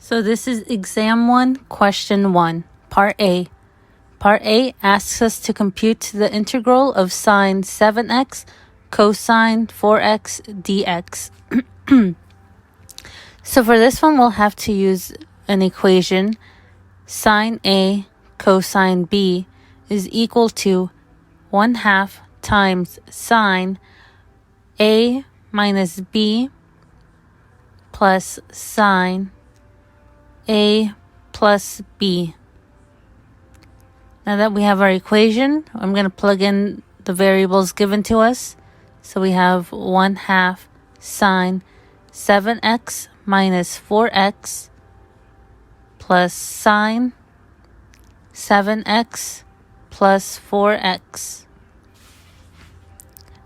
So this is exam 1, question 1, part A. Part A asks us to compute the integral of sine 7x cosine 4x dx. So for this one, we'll have to use an equation. Sine A cosine B is equal to 1/2 times sine A minus B plus sine A plus B. Now that we have our equation, I'm going to plug in the variables given to us. So we have 1/2 sine 7x minus 4x plus sine 7x plus 4x.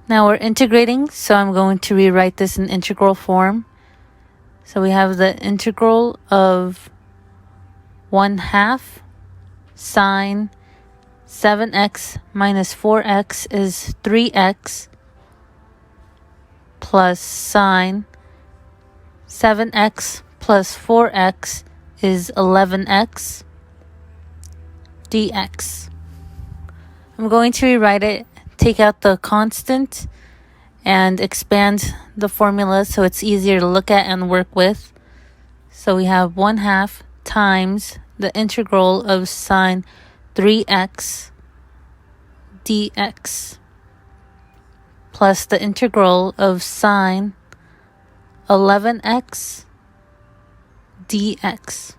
Now we're integrating, so I'm going to rewrite this in integral form. So we have the integral of 1/2 sine 7x minus 4x is 3x plus sine 7x plus 4x is 11x dx. I'm going to rewrite it, take out the constant, and expand the formula so it's easier to look at and work with. So we have 1/2 times the integral of sine 3x dx plus the integral of sine 11x dx.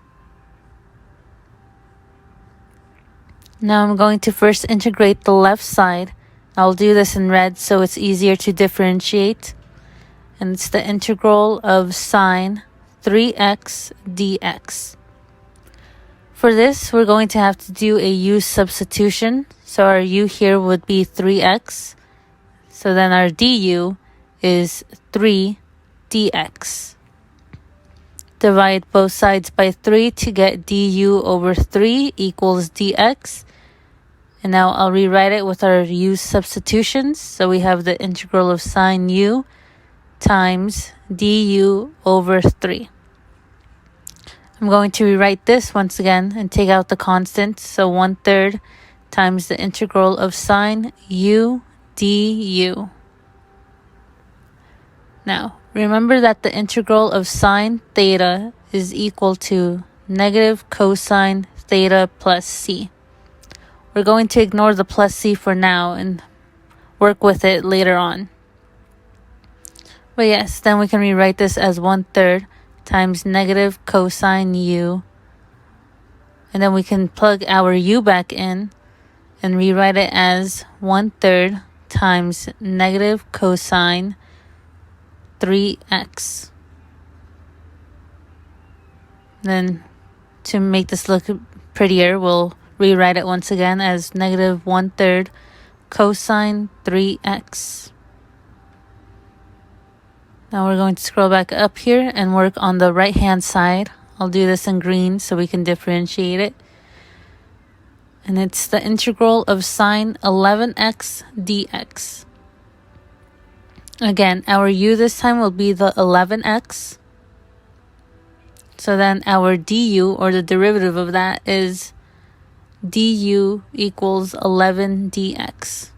Now I'm going to first integrate the left side. I'll do this in red so it's easier to differentiate. And it's the integral of sine 3x dx. For this, we're going to have to do a u substitution. So our u here would be 3x. So then our du is 3 dx. Divide both sides by 3 to get du over 3 equals dx. And now I'll rewrite it with our u substitutions. So we have the integral of sine u times du over 3. I'm going to rewrite this once again and take out the constant. So 1/3 times the integral of sine u du. Now, remember that the integral of sine theta is equal to negative cosine theta plus c. We're going to ignore the plus c for now and work with it later on. But yes, then we can rewrite this as 1/3 times negative cosine u. And then we can plug our u back in and rewrite it as 1/3 times negative cosine 3x. Then to make this look prettier, we'll rewrite it once again as negative 1/3 cosine 3x. Now we're going to scroll back up here and work on the right hand side. I'll do this in green so we can differentiate it. And it's the integral of sine 11x dx. Again, our u this time will be the 11x. So then our du, or the derivative of that, is du equals 11 dx.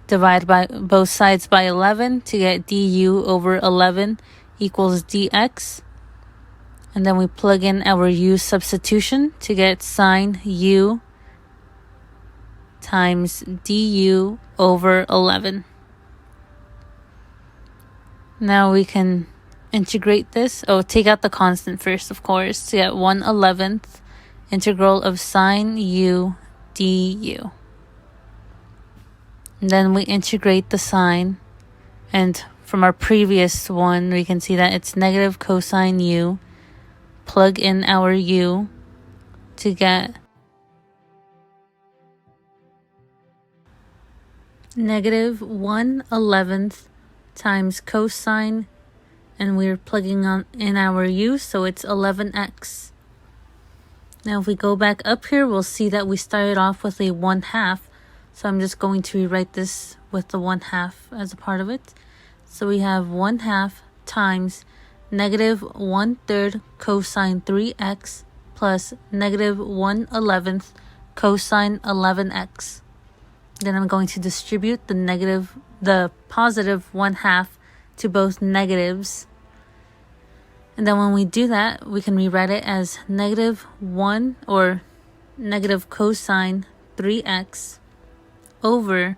Divide by both sides by 11 to get du over 11 equals dx. And then we plug in our u substitution to get sine u times du over 11. Now we can integrate this. Oh, take out the constant first, of course, to get 1/11 integral of sine u du. And then we integrate the sine. And from our previous one, we can see that it's negative cosine u. Plug in our u to get negative 1/11 times cosine, and we're plugging in our u, so it's 11x. Now if we go back up here, we'll see that we started off with a 1/2, so I'm just going to rewrite this with the 1/2 as a part of it. So we have 1/2 times negative 1/3 cosine 3x plus negative 1/11 cosine 11x. Then I'm going to distribute the positive 1/2 to both negatives. And then when we do that, we can rewrite it as negative 1 or negative cosine 3x over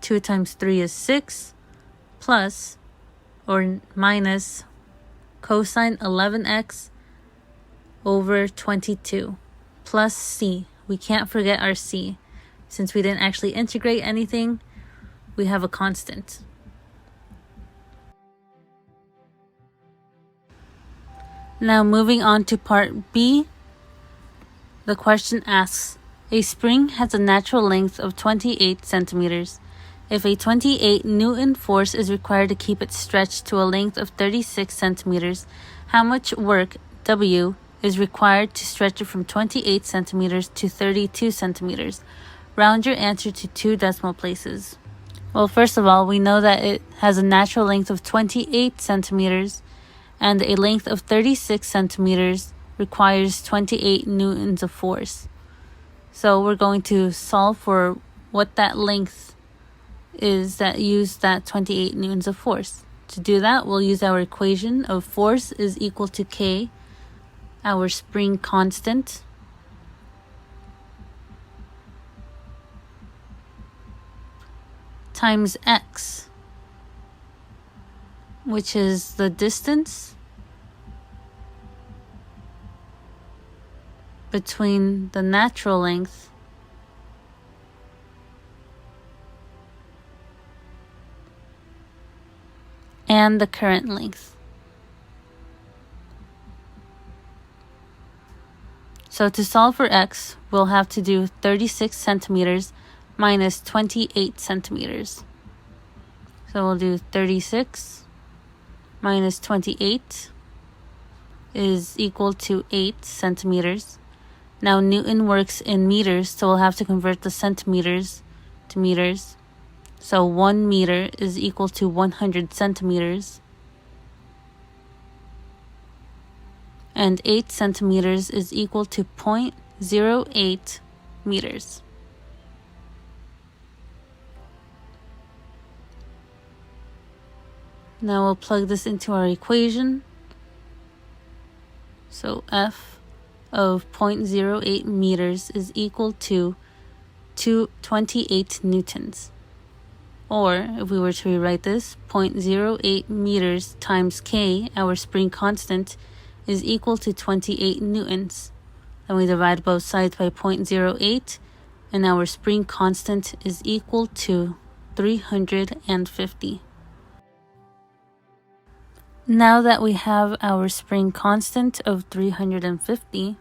2 times 3 is 6 plus or minus cosine 11x over 22 plus c. We can't forget our c. Since we didn't actually integrate anything, we have a constant. Now moving on to part B, the question asks, a spring has a natural length of 28 centimeters. If a 28 Newton force is required to keep it stretched to a length of 36 centimeters, how much work, W, is required to stretch it from 28 centimeters to 32 centimeters? Round your answer to 2 decimal places. Well, first of all, we know that it has a natural length of 28 centimeters, and a length of 36 centimeters requires 28 newtons of force. So we're going to solve for what that length is that use that 28 newtons of force. To do that, we'll use our equation of force is equal to K, our spring constant, times X, which is the distance between the natural length and the current length. So to solve for X, we'll have to do 36 centimeters minus 28 centimeters. So we'll do 36 minus 28 is equal to 8 centimeters. Now Newton works in meters, so we'll have to convert the centimeters to meters. So 1 meter is equal to 100 centimeters. And 8 centimeters is equal to 0.08 meters. Now we'll plug this into our equation. So F of 0.08 meters is equal to 28 newtons. Or, if we were to rewrite this, 0.08 meters times K, our spring constant, is equal to 28 newtons. Then we divide both sides by 0.08, and our spring constant is equal to 350. Now that we have our spring constant of 350,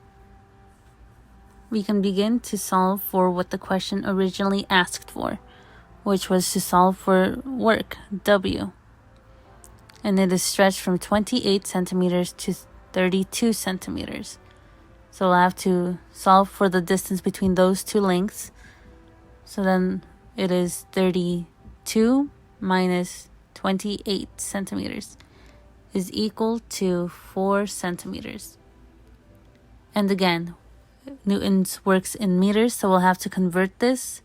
we can begin to solve for what the question originally asked for, which was to solve for work, W. And it is stretched from 28 centimeters to 32 centimeters. So we'll have to solve for the distance between those two lengths. So then it is 32 minus 28 centimeters is equal to 4 centimeters. And again, Newton's works in meters, so we'll have to convert this.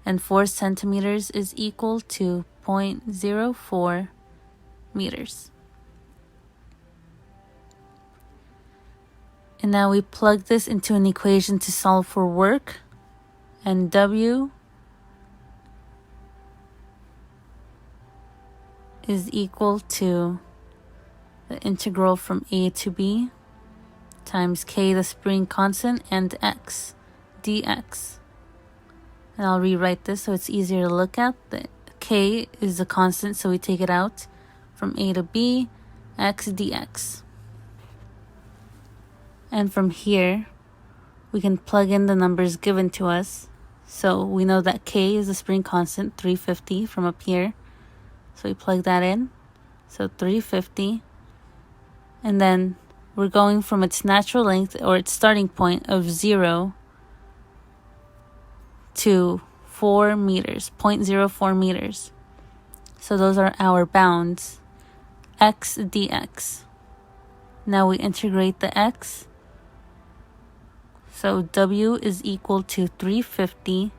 And 4 centimeters is equal to 0.04 meters. And now we plug this into an equation to solve for work. And W is equal to the integral from A to B times K, the spring constant, and X, dx. And I'll rewrite this so it's easier to look at. The K is the constant, so we take it out from A to B, X dx. And from here, we can plug in the numbers given to us. So we know that K is the spring constant, 350 from up here. So we plug that in. So 350. And then we're going from its natural length, or its starting point of 0 to 4 meters, 0.04 meters. So those are our bounds, X dx. Now we integrate the x. So W is equal to 350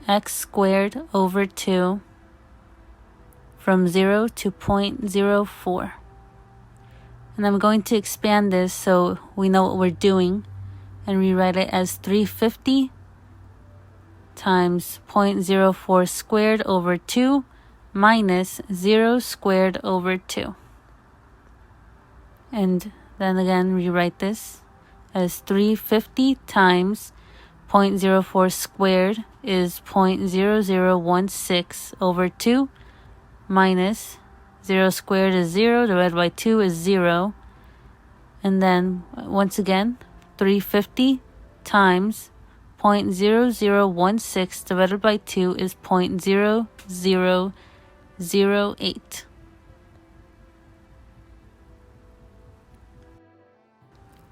x squared over 2 from 0 to 0.04. And I'm going to expand this so we know what we're doing and rewrite it as 350 times 0.04 squared over 2 minus 0 squared over 2. And then again rewrite this as 350 times 0.04 squared is 0.0016 over 2 minus 0 squared is 0 divided by 2 is 0. And then once again 350 times 0.0016 divided by 2 is 0.0008.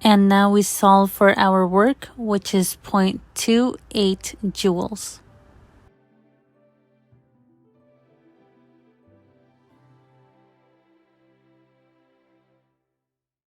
And now we solve for our work, which is 0.28 joules.